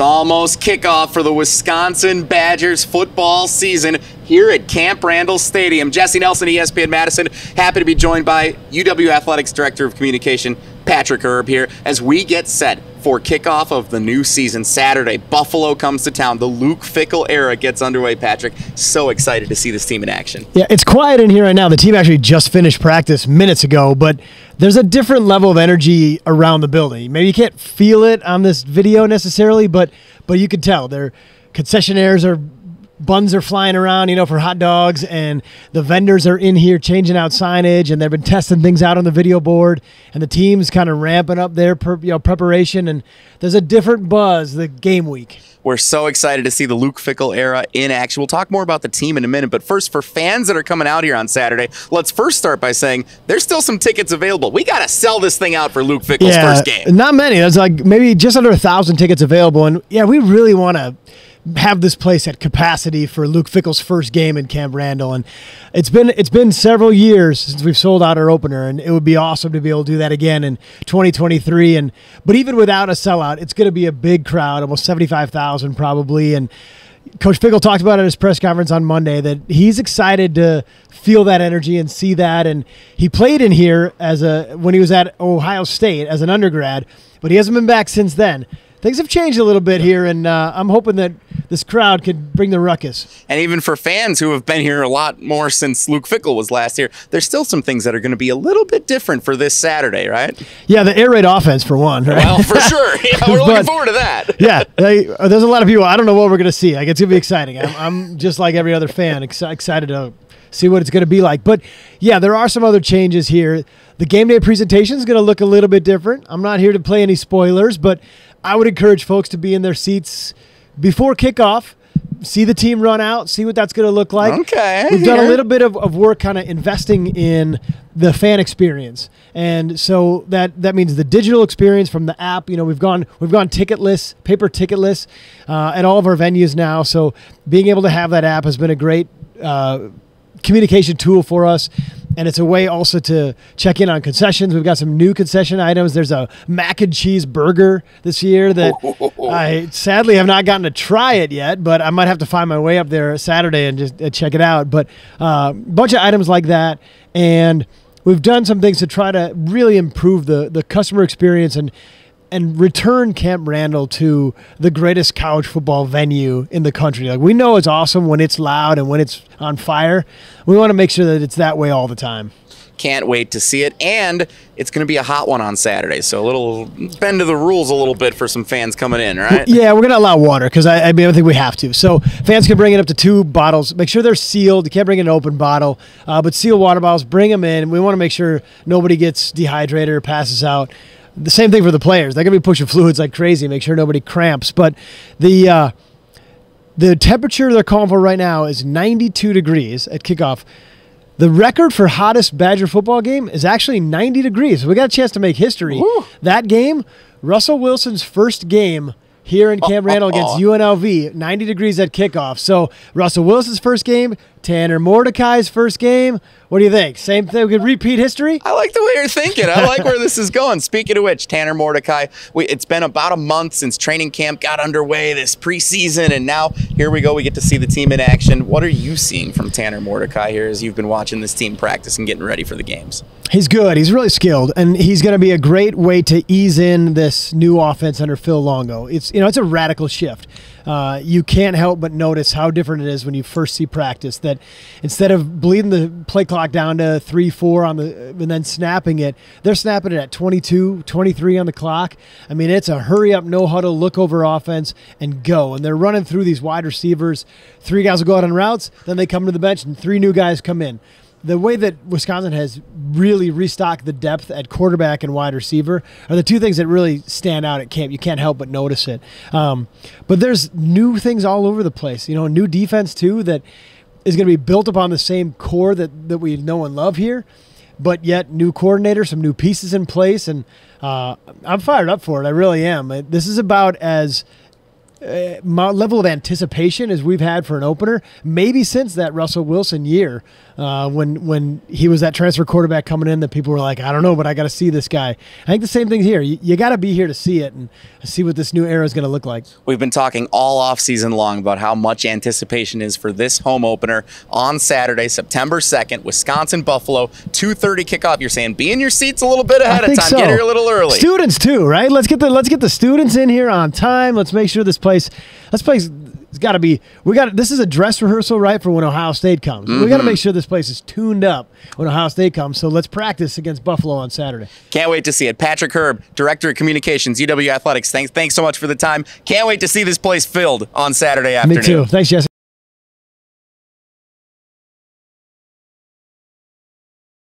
almost kickoff for the Wisconsin Badgers football season here at Camp Randall Stadium. Jesse Nelson, ESPN Madison, happy to be joined by UW Athletics Director of Communication, Patrick Erb, here as we get set for kickoff of the new season Saturday. Buffalo comes to town. The Luke Fickell era gets underway, Patrick. So excited to see this team in action. Yeah, it's quiet in here right now. The team actually just finished practice minutes ago, but there's a different level of energy around the building. Maybe you can't feel it on this video necessarily, but you can tell. Their concessionaires are buns are flying around, for hot dogs, and the vendors are in here changing out signage, and they've been testing things out on the video board, and the team's kind of ramping up their preparation, and there's a different buzz the game week. We're so excited to see the Luke Fickell era in action. We'll talk more about the team in a minute, but first, for fans that are coming out here on Saturday, let's first start by saying there's still some tickets available. We got to sell this thing out for Luke Fickell's first game. Not many. There's like maybe just under 1,000 tickets available, and we really want to have this place at capacity for Luke Fickell's first game in Camp Randall. And it's been several years since we've sold out our opener, and it would be awesome to be able to do that again in 2023. But even without a sellout, it's going to be a big crowd, almost 75,000 probably. And Coach Fickell talked about at his press conference on Monday that he's excited to feel that energy and see that. And he played in here when he was at Ohio State as an undergrad, but he hasn't been back since then. Things have changed a little bit here, and I'm hoping that this crowd could bring the ruckus. And even for fans who have been here a lot more since Luke Fickell was last here, there's still some things that are going to be a little bit different for this Saturday, right? Yeah, the air raid offense, for one. Right? Well, for sure. Yeah, we're looking forward to that. Yeah, there's a lot of people. I don't know what we're going to see. It's going to be exciting. I'm just like every other fan, excited to see what it's going to be like. But, yeah, there are some other changes here. The game day presentation is going to look a little bit different. I'm not here to play any spoilers, but I would encourage folks to be in their seats before kickoff, see the team run out, see what that's going to look like. Okay. We've done a little bit of work kind of investing in the fan experience. And so that means the digital experience from the app. We've gone ticketless, paper ticketless at all of our venues now. So being able to have that app has been a great communication tool for us. And it's a way also to check in on concessions. We've got some new concession items. There's a mac and cheese burger this year that I sadly have not gotten to try it yet, but I might have to find my way up there Saturday and just check it out. But a bunch of items like that. And we've done some things to try to really improve the customer experience and return Camp Randall to the greatest college football venue in the country. Like, we know it's awesome when it's loud and when it's on fire. We want to make sure that it's that way all the time. Can't wait to see it, and it's going to be a hot one on Saturday, so a little bend to the rules a little bit for some fans coming in, right? Yeah, we're going to allow water because I think we have to. So fans can bring in up to 2 bottles. Make sure they're sealed. You can't bring in an open bottle, but sealed water bottles, bring them in. We want to make sure nobody gets dehydrated or passes out. The same thing for the players. They're going to be pushing fluids like crazy, make sure nobody cramps. But the temperature they're calling for right now is 92 degrees at kickoff. The record for hottest Badger football game is actually 90 degrees. So we got a chance to make history. Woo. That game, Russell Wilson's first game here in Camp Randall against UNLV, 90 degrees at kickoff. So Russell Wilson's first game, Tanner Mordecai's first game. What do you think? Same thing? We could repeat history? I like the way you're thinking. I like where this is going. Speaking of which, Tanner Mordecai, it's been about a month since training camp got underway, this preseason, and now here we go. We get to see the team in action. What are you seeing from Tanner Mordecai here as you've been watching this team practice and getting ready for the games? He's good. He's really skilled, and he's going to be a great way to ease in this new offense under Phil Longo. It's a radical shift. You can't help but notice how different it is when you first see practice, that instead of bleeding the play clock down to 3-4 and then snapping it, they're snapping it at 22, 23 on the clock. I mean, it's a hurry up, no huddle, look over offense and go. And they're running through these wide receivers. 3 guys will go out on routes, then they come to the bench and 3 new guys come in. The way that Wisconsin has really restocked the depth at quarterback and wide receiver are the 2 things that really stand out at camp. You can't help but notice it. But there's new things all over the place. New defense, too, that is going to be built upon the same core that we know and love here, but yet new coordinator, some new pieces in place. And I'm fired up for it. I really am. This is about as level of anticipation as we've had for an opener, maybe since that Russell Wilson year when he was that transfer quarterback coming in that people were like, I don't know, but I got to see this guy. I think the same thing's here. You got to be here to see it and see what this new era is going to look like. We've been talking all offseason long about how much anticipation is for this home opener on Saturday, September 2nd, Wisconsin-Buffalo, 2:30 kickoff. You're saying be in your seats a little bit ahead of time. So. Get here a little early. Students too, right? Let's get the students in here on time. Let's make sure this place it's got to be. This is a dress rehearsal, right, for when Ohio State comes. We got to make sure this place is tuned up when Ohio State comes. So let's practice against Buffalo on Saturday. Can't wait to see it. Patrick Herb, Director of Communications, UW Athletics. Thanks so much for the time. Can't wait to see this place filled on Saturday afternoon. Me too. Thanks, Jesse.